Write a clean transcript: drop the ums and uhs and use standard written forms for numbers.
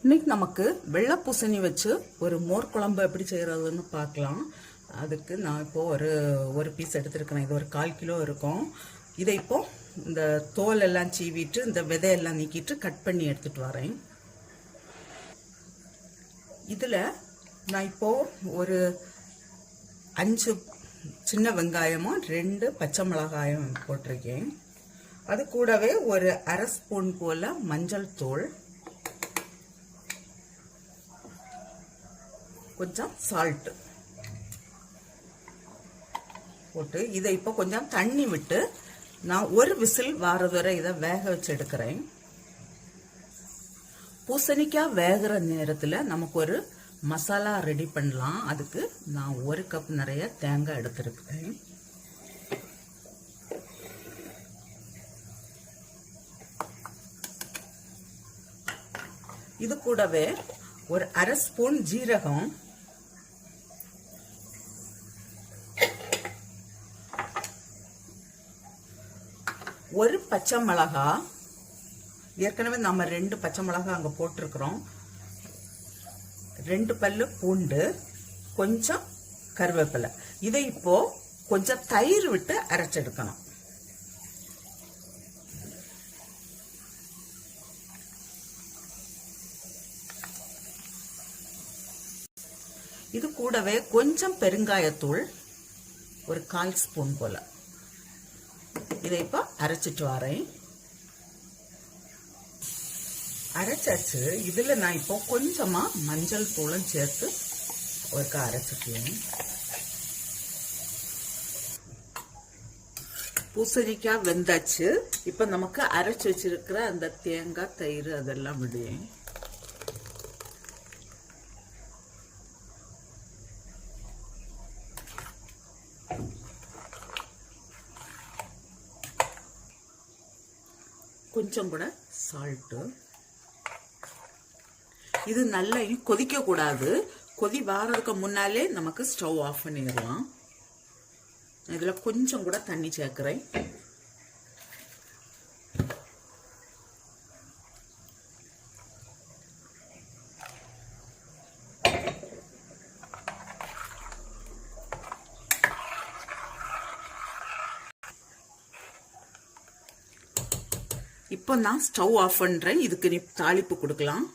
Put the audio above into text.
இன்னைக்கு நமக்கு வெள்ளை பூசணி வச்சு ஒரு மோர் குழம்பு எப்படி செய்யறதுன்னு பார்க்கலாம். அதுக்கு நான் இப்போ ஒரு பீஸ் எடுத்துருக்கிறேன். இது ஒரு 1/4 கிலோ இருக்கும். இதை இப்போ இந்த தோல் எல்லாம் சீவிட்டு இந்த விதையெல்லாம் நீக்கிட்டு கட் பண்ணி எடுத்துட்டு வரேன். இதில் நான் இப்போ ஒரு 5 சின்ன வெங்காயமும் 2 பச்சை மிளகாயும் போட்டிருக்கேன். அது கூடவே ஒரு 1/2 ஸ்பூன் போல மஞ்சள் தூள், கொஞ்சம் சால்ட் போட்டு இதை இப்போ கொஞ்சம் தண்ணி விட்டு நான் ஒரு விசில் வாரது வரை இதை வேக வச்சு எடுக்கிறேன். பூசணிக்காய் வேகிற நேரத்தில் நமக்கு ஒரு மசாலா ரெடி பண்ணலாம். அதுக்கு நான் 1 கப் நிறைய தேங்காய் எடுத்திருக்கிறேன். இது கூடவே ஒரு 1/2 ஸ்பூன் ஜீரகம், ஒரு பச்சை மிளகா, ஏற்கனவே நம்ம 2 பச்சை மிளகா அங்க போட்டிருக்கிறோம், 2 பல்லு பூண்டு, கொஞ்சம் கருவேப்பிலை. இதை இப்போ கொஞ்சம் தயிர் விட்டு அரைச்செடுக்கணும். இது கூடவே கொஞ்சம் பெருங்காயத்தூள், ஒரு 1/4 ஸ்பூன் போல. இதை இப்போ அரைச்சிட்டு வரேன். அரைச்சாச்சு. இதுல நான் இப்போ கொஞ்சமா மஞ்சள் தூளும் சேர்த்து ஒருக்கா அரைச்சிட்டேன். பூசணிக்காய் வெந்தாச்சு. இப்ப நமக்கு அரைச்சு வச்சிருக்கிற அந்த தேங்காய், தயிர் அதெல்லாம் விடுவேன். கொஞ்சம் கூட சால்ட்டு. இது நல்லா கொதிக்க கூடாது. கொதி வாரதுக்கு முன்னாலே நமக்கு ஸ்டவ் ஆஃப் பண்ணிடலாம். இதுல கொஞ்சம் கூட தண்ணி சேர்க்கிறேன். இப்போ நான் ஸ்டவ் ஆஃப் பண்றேன். இதுக்கு தாளிப்பு கொடுக்கலாம்.